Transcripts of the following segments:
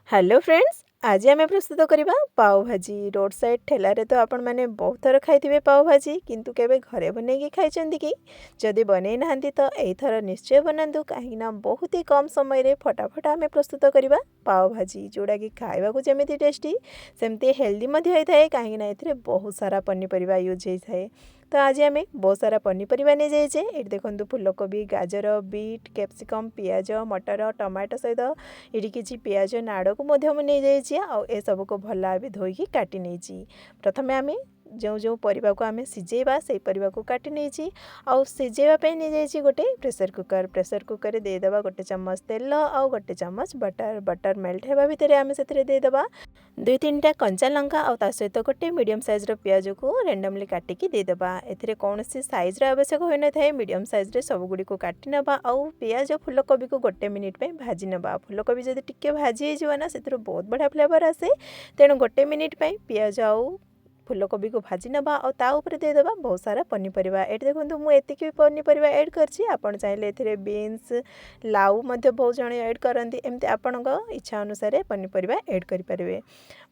Hello friends, आज आम प्रस्तुत करवा पाव भाजी। रोड साइड ठेलारे तो आपण मैंने बहुत थर खाई पाव भाजी, किंतु केबे घरे बनई खाई कि जदि बनई ना तो यथर निश्चय बनातु कहीं बहुत ही कम समय रे फटाफट आम प्रस्तुत करवा पाव भाजी, जोड़ा कि खाइबा जमी टेस्टी सेमती हेल्दी होता है कहीं बहुत सारा पनीपरिया यूज होता है। तो आज आम बहुत सारा पनीपरिया नहीं जाइए। ये देखो फुलकोबी, गाजर, बीट, कैप्सिकम, पियाज, मटर, टमाटो सहित ये किसी पियाज नाड़ को नहीं जाइए। ए सब को भल भाव धोईकी काटी नहीं। प्रथम आम जो जो परिवा को आम सिझेबा से परिवा को काटी नहीं आउ सिझेवाई नहीं जाइए। गोटे प्रेसर कुकर देदेबा गोटे चम्मच तेल आउ गोटे चम्मच बटर मेल्ट होगा भितर आम से देदेबा 2-3टा कंचा लंका और ता सहित गोटे मीडियम साइज पियाज को रेंडमली काटिकी देदेबा। एथिरे कौन साइज्र आवश्यक होना था, मीडियम साइज्रे सबुगुड़ी को काटी नबा आउ पियाज फुलकोबी को गोटे मिनिट पे भाजी नबा। फुलकोबी जब टिके भाजी होना से बहुत बढ़िया फ्लेवर आसे, तेणु गोटे मिनिट पे पियाज आउ फुलकोबी को भाजी नबा और ता ऊपर देदेबा बहुत सारा पनीपरिया। ये देखो मुझे भी पनीपरिया ऐड करछि, आपण चाहिले एथिरे बीन्स, लाउ मध्य बहुत जण ऐड करती, एमती आपण इच्छा अनुसार पनीपरिया ऐड करें।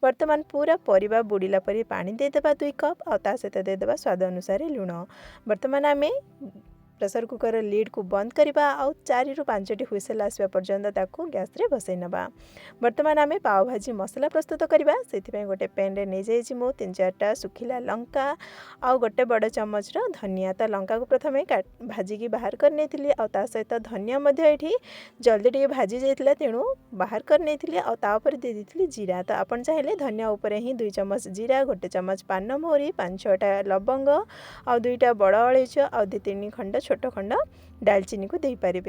वर्तमान पूरा परिवा बुड़ीला परी पानी देदेबा 2 कप और ता सहित देदेबा स्वाद अनुसार लुण। वर्तमान आम प्रेसर कुकर लीड को बंद करवा और 4 ରୁ 5टी हुइसेल आसवा पर्यंत ताकू गैस रे बसई नबा। वर्तमान आम पाव भाजी मसला प्रस्तुत करवा से गोटे पैन रे नहीं जाइए मु 3-4टा सुखिला लंका आउ गोटे बड़ चम्मच धनिया। तो लंका को प्रथम भाजिकी बाहर कर नहीं और ता सहित धनिया ये जल्दी टे भाजी जाइए, तेणु बाहर कर नहीं और तापर दे दी जीरा। तो आपन चाहिए धनिया उपर ही 2 चम्मच जीरा, गोटे चम्मच पान मोहरी, 5-6टा लवंग और 2टा बड़ अलैच और 2-3 खंड छोट खंड डालचीनी को दे पारे।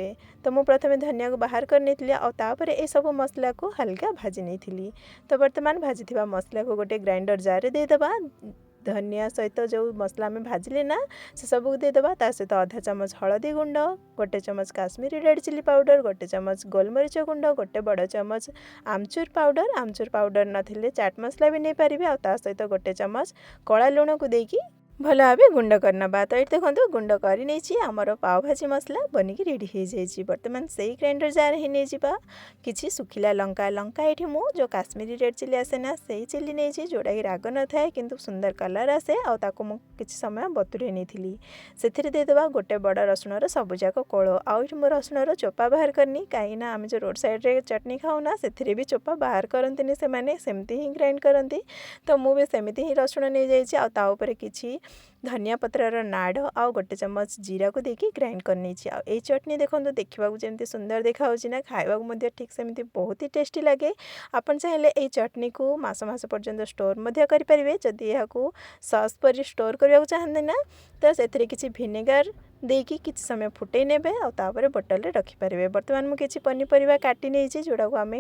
तो मुझे प्रथम धनिया को बाहर कर नहीं और तापर ए सब मसला को हल्का भाजी नहीं। तो वर्तमान भाजी थिबा मसला को गोटे ग्राइंडर जार देदेबा। धनिया सहित जो मसला में भाजिले ना से सब देदेबा। ता सहित आधा चम्मच हलदी गुंड, गोटे चम्मच काश्मीरी रेड चिली पाउडर, गोटे चम्मच गोलमरीच गुंड, गोटे बड़ चम्मच आमचूर पाउडर नथिले चाट मसला भी नहीं पारे और ता सहित गोटे चम्मच कला लुण को देकी भल भाव गुंड करना। तो ये देखो गुंड कर आमर पाव भाजी मसला बनिकी रेडी हो जाए। बर्तमान से ग्राइंडर जार ही नहीं जावा किसी सुखिला लंका ये मु जो काश्मीरी रेड चिली आसे ना से चिली नहीं, जोड़ा कि राग न थाए किंतु सुंदर कलर आसे और ताको मु किछि समय बतुरे नहीं से देदेबा गोटे बड़ रसुणर सबुजाक कोल आउ मो रसुणर चोपा बाहर करनी कहीं आम जो रोड साइड रे चटनी खाऊना से भी चोपा बाहर करती से माने सेमती ही ग्राइंड करती। तो मुझे सेमती ही रसुण नहीं जाइए ता ऊपर किछि धनिया पत्रर नाड़ आउ गोटे चम्मच जीरा को देकी ग्राइंड कर नहीं। आ चटनी देखो देखा जमी सुंदर देखा ना खाइबा ठीक सेमती बहुत ही टेस्टी लगे। आपन चाहिए ये चटनी को मास पर्यंत स्टोर करें। जदि यह सॉस पर स्टोर करने चाहते ना तो से किसी विनेगार देकी किसी समय फुटे ने और तापर बोतल रखिपारे। बर्तमान मुझे किसी पनीपरिया काटी नहीं जोड़ा को आम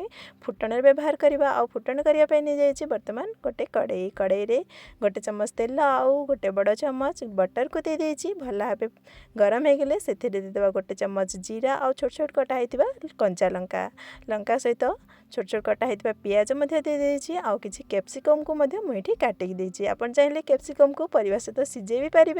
फुटण व्यवहार करवा और फुटण करने नहीं जाइए। बर्तमान गोटे कड़ई रे गोटे चम्मच तेल आउ गोटे बड़ चम्मच बटर को दे देइछि। भल भाव गरम हो गले से देदेबा गोटे चम्मच जीरा और छोट छोट कटा होता कंचा लंका सहित छोट छोट कटा होता पियाज दे देइछि आउ किछि कैप्सिकम को मुझे काटिकी देइछि। आपन चाहिए कैप्सिकम को परिवा सहित सिझे भी पारे,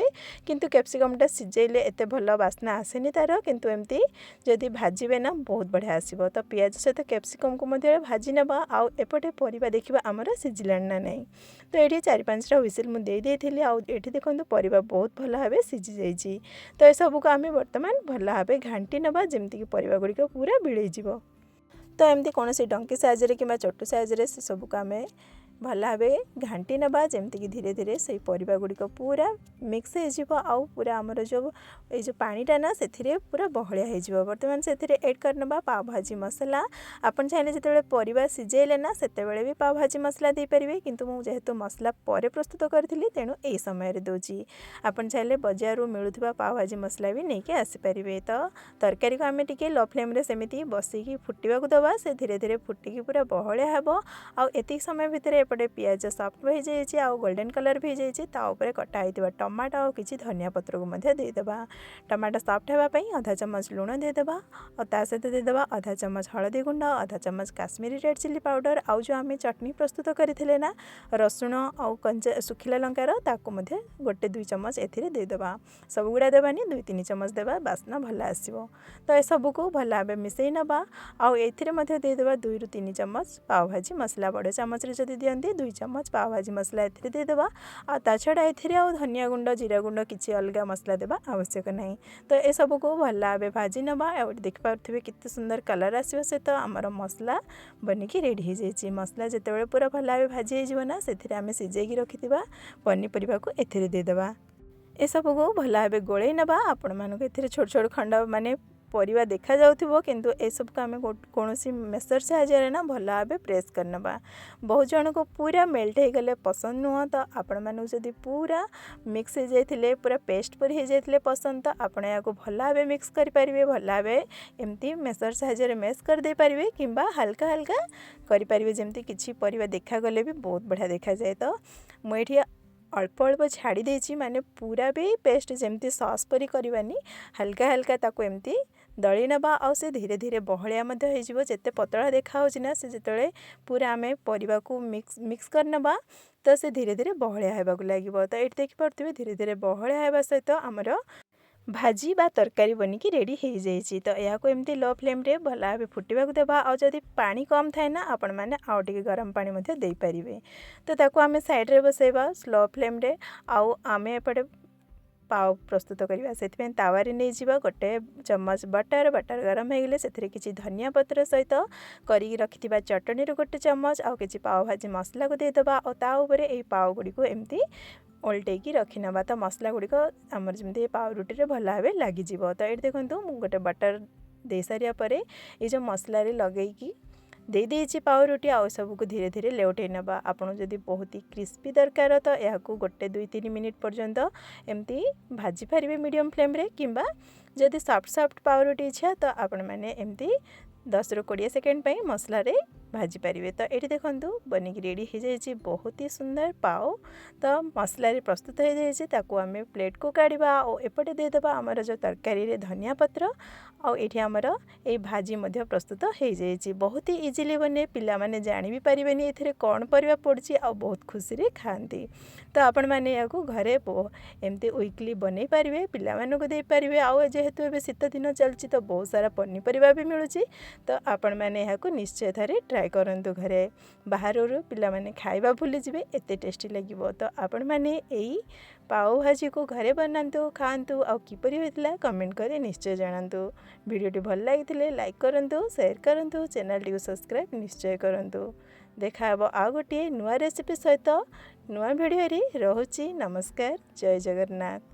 किंतु कैप्सिकमटा सिझेले एते भल बास्ना आसेनी तार, किंतु एमती जदि भाजिबे ना बहुत बढ़िया आसीबो। तो पियाज सहित कैप्सिकम को भाजी नबा आउ एपटे परिवा देखिबा हमर सिझिलानी ना नहीं। तो ये 4-5टा हुइसिल मु दे देइथिली आउ एठी देखंतु परिवा बहुत भल भाव सिझी जाइछि। तो ए सब को आम वर्तमान भल भाव घांटी नबा जेमती कि परिवा गुड़िक पूरा बिड़ई जिवो। तो एमती कौन सी डंकी साइज कि चोटू साइज से सब को आम भल भाव घांटी नबा जेमती कि धीरे धीरे से परिवा गुड़िक पूरा मिक्स हो आउ पूरा आमर जो ये पानीटा ना से पूरा बहलिया हो। बर्तमान से ऐड करनबा पाव भाजी मसला। आपन चाहिए जिते परिवा सिझेले ना सेतेबेले भी पाव भाजी मसला दे पारिबे, किंतु मु जेहेतु मसला परे प्रस्तुत करथिली तेणु ए समय रे दोची। आपन चाहिए बजारु मिलुथिबा पाव भाजी मसला भी नहीं आसी पारिबे। तो तरकारी को आम टिके लो फ्लेम रे सेमिति बसिकी फुटिबा को दबा से धीरे धीरे फुटिकी पूरा बहलिया हेबो। आउ एतिक समय भितर एपटे पियाज सॉफ्ट हो जाइए आ गोल्डन कलर भी हो जाइए ताऊपर कटा होता टमाटो और किसी धनिया पत्र को देदेबा। टमाटो सॉफ्ट होगापी आधा चम्मच लुण देदेबा और ता सहित देदेबा आधा चम्मच हलदी गुंड आधा चम्मच काश्मीरी रेड चिली पाउडर आउ जो आम चटनी प्रस्तुत करते ना रसुण आउ कंचा सुखिला लंकार ताकू गोटे 2 चम्मच एथिरे देदेबा। सब गुड़ा देवानी 2-3 चम्मच देवा बास्ना भल आसो। तो ये सबको भल भाव मिसई नवा आउ एथिरे देदेबा 2-3 चम्मच पाव भाजी मसला बड़ चामच जदि दियंती 2 चम्मच पाव भाजी मसला एथिरे देदेबा। आ ता छड़ा एथिरे आ धनिया गुंड जीरा गुंड किसी अलग मसला देवा आवश्यक नहीं। तो ये सबको भल भाव भाजी नवा और देखिपे केते सुंदर कलर आसो से तो आमर मसला बनिकी रेडी हो जाए। मसला जिते पूरा भल भाव भाजी होना से आम सिझेकी रखिथिबा पनीपरिया को एथिरे देदेबा। ए सबको भल भाव गोलई नवा। आपण मानक एथिरे छोट छोट खंड माने परिवा देखा जाउथिबो किंतु ए सब को आम कौन मेसर साहाय्य ना भल भाव प्रेस करनबा। बहुत जन को पूरा मेल्ट हो गले पसंद नुह तो आपण मानक जदि पूरा मिक्स हो जाइथिले पूरा पेस्ट पर हो जाइथिले पसंद तो आपण या को भल भाव मिक्स करि परिबे। भल भाव एमती मेसर साहाय्य मेस कर दे परिबे किंबा हल्का हल्का करि परिबे जेमती किछि परिवा देखा गले भी बहुत बढ़िया देखा जाए। तो मुझे अल्प अल्प छाड़ी देछि माने पूरा भी पेस्ट जमती सॉस परी करवानी हल्का हल्का ताको एमती दली नबा आ से धीरे धीरे बहलिया मध्य हो जिवो। जेते पतला देखा होछि ना से जेतले पूरा आमे परिबा को मिक्स करनबा तो से धीरे धीरे बहलिया हेबा को लागिवो। तो एट देखि परथिबे धीरे धीरे बहलिया हेबा सहित हमर भाजी बा तरकारी बनिकी रेडी हो जाइए। तो यह एमती लो फ्लेम रे भल भाव फुटवा देवा। और जदि पानी कम थाए ना आपण मैंने आउ टिके गरम पानी मध्य दे पारिबे। तो ताको आमे साइड रे बसेबा स्लो फ्लेम रे। आउ आमे एपटे पाव प्रस्तुत करवा से तावारे नहीं जीवा गोटे चम्मच बटर गरम हो गले से किसी धनिया पत्र सहित करी रखिथिबा चटनी रो गोटे चम्मच आउ किछि पाव भाजी मसला को देदेबा और ता ऊपर ए पाव गुडी को एमती ओल्टेकी रखी नवा। तो मसला गुड़िक आमर जमी पाव रुटी रे भल भाव लगिज। तो ये देखो गोटे बटर दे सारिया परे ये जो मसला लगेगी दे देछि पाव रुटी आ सबको धीरे धीरे लेउटे नबा। आपन जदि बहुत ही क्रिस्पी दरकार तो यह गोटे 2-3 मिनिट पर्यंत एमती भाजी पारिबे मीडियम फ्लेम रे किंबा जदि सॉफ्ट पाव रुटी इच्छा तो आपण मैंने एमती 10-20 सेकेंड पे मसला रे भाजी पारिबे। तो ये देखंतु बनिकी रेडी हो जाइए बहुत ही सुंदर पाव। तो मसला रे प्रस्तुत हो जाइए ताकू आमे प्लेट को काढ़ा और एपटे देदेबा आमर जो तरकारी रे धनिया पत्र और ये आमर ये भाजी मध्य प्रस्तुत हो जाइए। बहुत ही इजिली बने पिला माने जानि भी पारिबेनी एथिरे कौन परिबा पड़छि आ बहुत खुशी रे खांती। तो आपण माने याको घरे एमती वीकली बनै पारिबे पिला मानको को दे पारिबे। आ जेहेतु एबे शीत दिन चलछि तो बहुत सारा पनीपरिया भी मिलुछि। तो आपण माने याको निश्चय थारे ट्राई करंतु घरे। बाहर पिला माने खाइबा भूली जिवे एते टेस्टी लागिवो। तो आपण माने एई पाव भाजी को घरे बनातु खातु आ किपरि होइतला कमेंट करे निश्चय जणातु। वीडियोटी भल लागिथिले लाइक करंतु शेयर करंतु चैनल टी सब्सक्राइब निश्चय करंतु। देखा हेबो आ गोटे नुआ रेसिपी सहित नुआ वीडियो रे। रहुछि नमस्कार जय जगन्नाथ।